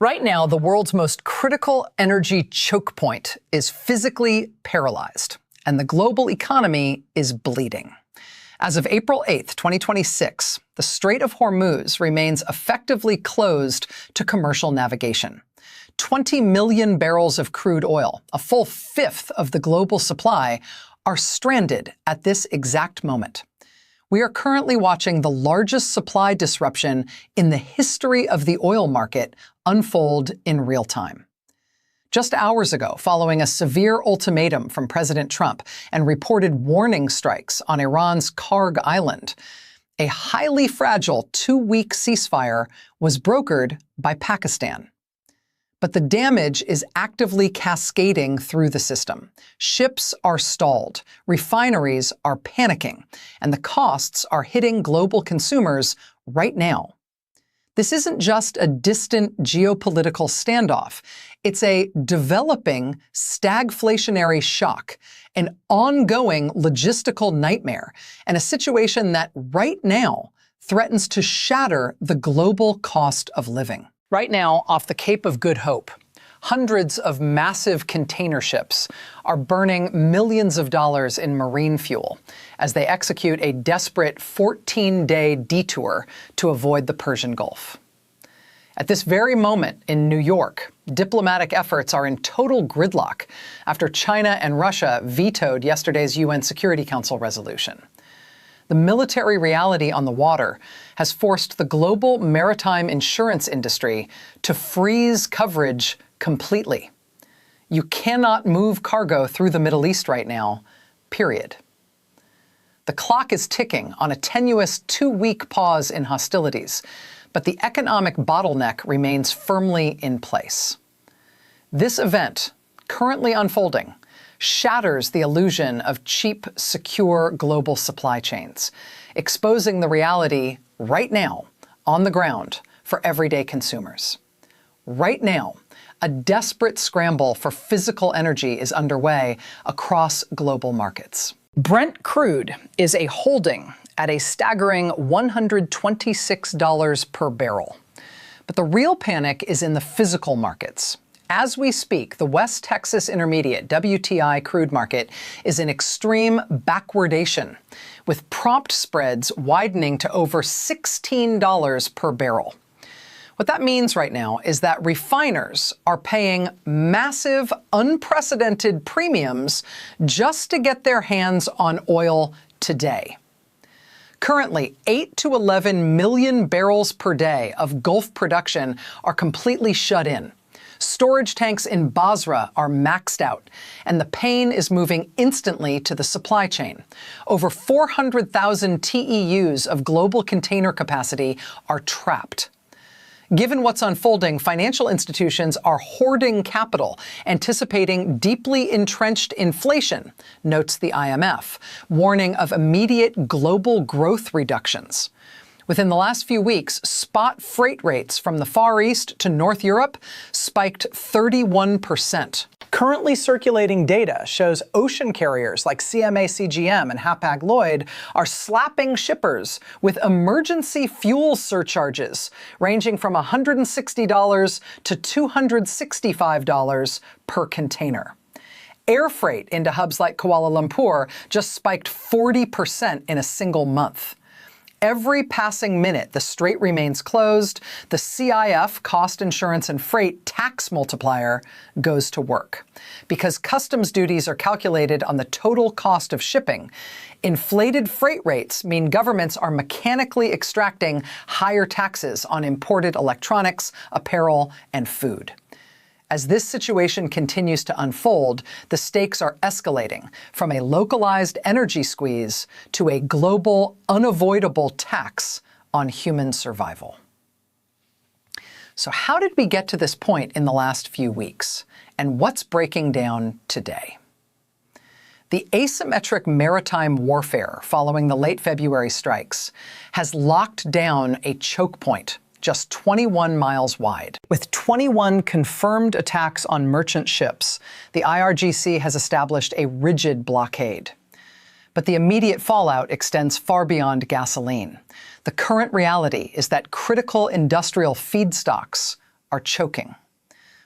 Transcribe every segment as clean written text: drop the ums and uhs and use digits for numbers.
Right now, the world's most critical energy choke point is physically paralyzed, and the global economy is bleeding. As of April 8th, 2026, the Strait of Hormuz remains effectively closed to commercial navigation. 20 million barrels of crude oil, a full fifth of the global supply, are stranded at this exact moment. We are currently watching the largest supply disruption in the history of the oil market unfold in real time. Just hours ago, following a severe ultimatum from President Trump and reported warning strikes on Iran's Karg Island, a highly fragile 2-week ceasefire was brokered by Pakistan. But the damage is actively cascading through the system. Ships are stalled, refineries are panicking, and the costs are hitting global consumers right now. This isn't just a distant geopolitical standoff. It's a developing stagflationary shock, an ongoing logistical nightmare, and a situation that right now threatens to shatter the global cost of living. Right now, off the Cape of Good Hope, hundreds of massive container ships are burning millions of dollars in marine fuel as they execute a desperate 14-day detour to avoid the Persian Gulf. At this very moment in New York, diplomatic efforts are in total gridlock after China and Russia vetoed yesterday's UN Security Council resolution. The military reality on the water has forced the global maritime insurance industry to freeze coverage completely. You cannot move cargo through the Middle East right now, period. The clock is ticking on a tenuous 2-week pause in hostilities, but the economic bottleneck remains firmly in place. This event, currently unfolding, shatters the illusion of cheap, secure global supply chains, exposing the reality right now, on the ground, for everyday consumers. Right now, a desperate scramble for physical energy is underway across global markets. Brent crude is a holding at a staggering $126 per barrel. But the real panic is in the physical markets. As we speak, the West Texas Intermediate, WTI crude market, is in extreme backwardation, with prompt spreads widening to over $16 per barrel. What that means right now is that refiners are paying massive, unprecedented premiums just to get their hands on oil today. Currently, 8 to 11 million barrels per day of Gulf production are completely shut in. Storage tanks in Basra are maxed out, and the pain is moving instantly to the supply chain. Over 400,000 TEUs of global container capacity are trapped. Given what's unfolding, financial institutions are hoarding capital, anticipating deeply entrenched inflation, notes the IMF, warning of immediate global growth reductions. Within the last few weeks, spot freight rates from the Far East to North Europe spiked 31%. Currently circulating data shows ocean carriers like CMA CGM and Hapag-Lloyd are slapping shippers with emergency fuel surcharges ranging from $160 to $265 per container. Air freight into hubs like Kuala Lumpur just spiked 40% in a single month. Every passing minute the strait remains closed, the CIF, cost, insurance, and freight tax multiplier, goes to work. Because customs duties are calculated on the total cost of shipping, inflated freight rates mean governments are mechanically extracting higher taxes on imported electronics, apparel, and food. As this situation continues to unfold, the stakes are escalating from a localized energy squeeze to a global, unavoidable tax on human survival. So how did we get to this point in the last few weeks? And what's breaking down today? The asymmetric maritime warfare following the late February strikes has locked down a choke point just 21 miles wide. With 21 confirmed attacks on merchant ships, the IRGC has established a rigid blockade. But the immediate fallout extends far beyond gasoline. The current reality is that critical industrial feedstocks are choking.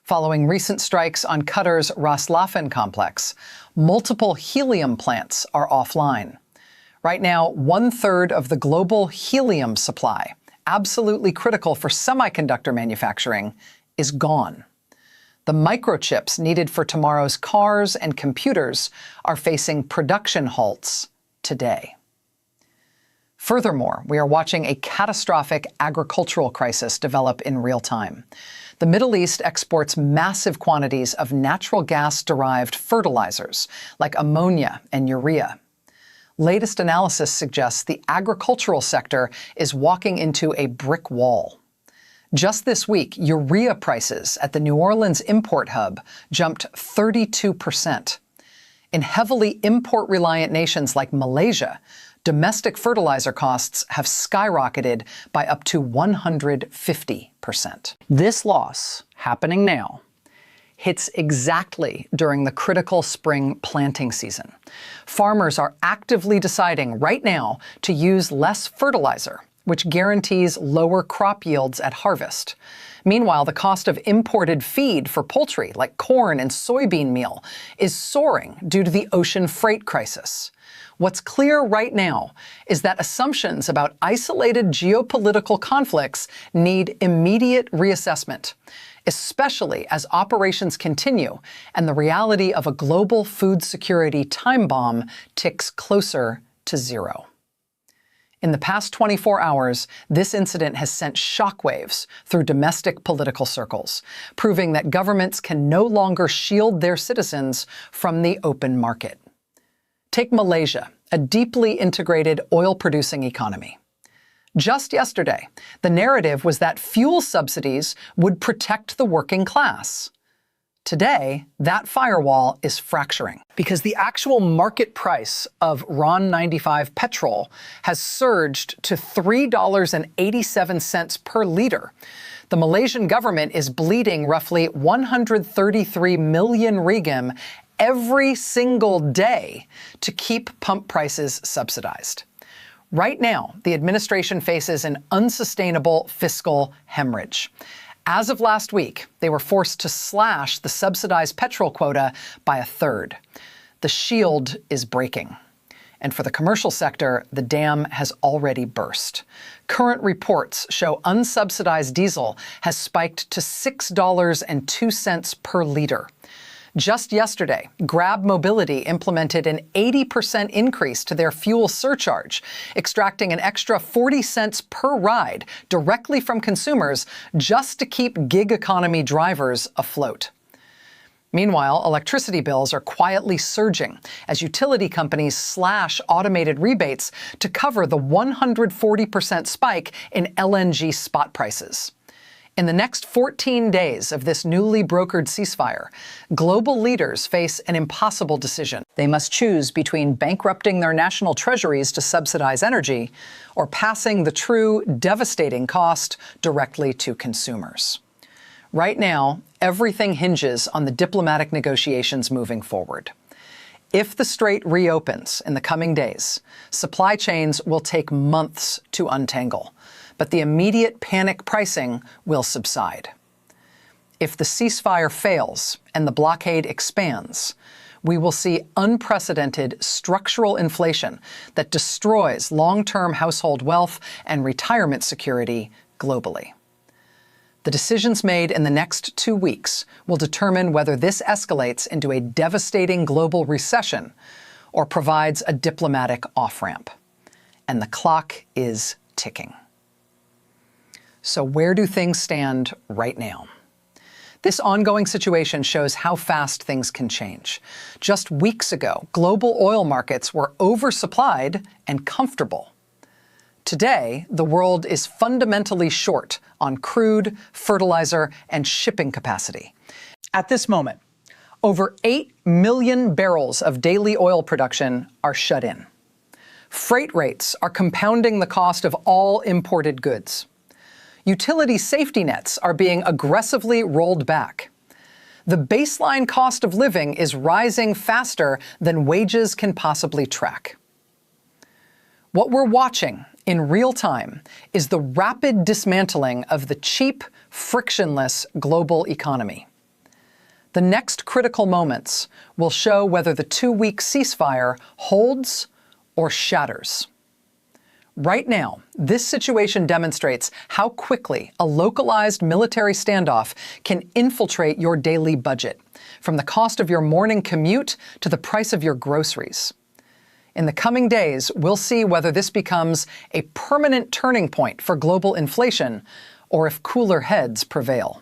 Following recent strikes on Qatar's Ras Laffan complex, multiple helium plants are offline. Right now, 1/3 of the global helium supply, absolutely critical for semiconductor manufacturing, is gone. The microchips needed for tomorrow's cars and computers are facing production halts today. Furthermore, we are watching a catastrophic agricultural crisis develop in real time. The Middle East exports massive quantities of natural gas-derived fertilizers, like ammonia and urea. Latest analysis suggests the agricultural sector is walking into a brick wall. Just this week, urea prices at the New Orleans import hub jumped 32%. In heavily import-reliant nations like Malaysia, domestic fertilizer costs have skyrocketed by up to 150%. This loss, happening now, hits exactly during the critical spring planting season. Farmers are actively deciding right now to use less fertilizer, which guarantees lower crop yields at harvest. Meanwhile, the cost of imported feed for poultry, like corn and soybean meal, is soaring due to the ocean freight crisis. What's clear right now is that assumptions about isolated geopolitical conflicts need immediate reassessment, especially as operations continue and the reality of a global food security time bomb ticks closer to zero. In the past 24 hours, this incident has sent shockwaves through domestic political circles, proving that governments can no longer shield their citizens from the open market. Take Malaysia, a deeply integrated oil-producing economy. Just yesterday, the narrative was that fuel subsidies would protect the working class. Today, that firewall is fracturing because the actual market price of RON 95 petrol has surged to $3.87 per liter. The Malaysian government is bleeding roughly 133 million ringgit every single day to keep pump prices subsidized. Right now, the administration faces an unsustainable fiscal hemorrhage. As of last week, they were forced to slash the subsidized petrol quota by 1/3. The shield is breaking. And for the commercial sector, the dam has already burst. Current reports show unsubsidized diesel has spiked to $6.02 per liter. Just yesterday, Grab Mobility implemented an 80% increase to their fuel surcharge, extracting an extra 40 cents per ride directly from consumers just to keep gig economy drivers afloat. Meanwhile, electricity bills are quietly surging as utility companies slash automated rebates to cover the 140% spike in LNG spot prices. In the next 14 days of this newly brokered ceasefire, global leaders face an impossible decision. They must choose between bankrupting their national treasuries to subsidize energy or passing the true devastating cost directly to consumers. Right now, everything hinges on the diplomatic negotiations moving forward. If the strait reopens in the coming days, supply chains will take months to untangle, but the immediate panic pricing will subside. If the ceasefire fails and the blockade expands, we will see unprecedented structural inflation that destroys long-term household wealth and retirement security globally. The decisions made in the next 2 weeks will determine whether this escalates into a devastating global recession or provides a diplomatic off-ramp. And the clock is ticking. So where do things stand right now? This ongoing situation shows how fast things can change. Just weeks ago, global oil markets were oversupplied and comfortable. Today, the world is fundamentally short on crude, fertilizer, and shipping capacity. At this moment, over 8 million barrels of daily oil production are shut in. Freight rates are compounding the cost of all imported goods. Utility safety nets are being aggressively rolled back. The baseline cost of living is rising faster than wages can possibly track. What we're watching in real time is the rapid dismantling of the cheap, frictionless global economy. The next critical moments will show whether the 2-week ceasefire holds or shatters. Right now, this situation demonstrates how quickly a localized military standoff can infiltrate your daily budget, from the cost of your morning commute to the price of your groceries. In the coming days, we'll see whether this becomes a permanent turning point for global inflation or if cooler heads prevail.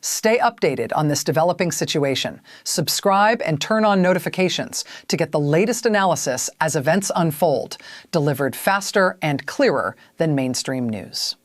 Stay updated on this developing situation. Subscribe and turn on notifications to get the latest analysis as events unfold, delivered faster and clearer than mainstream news.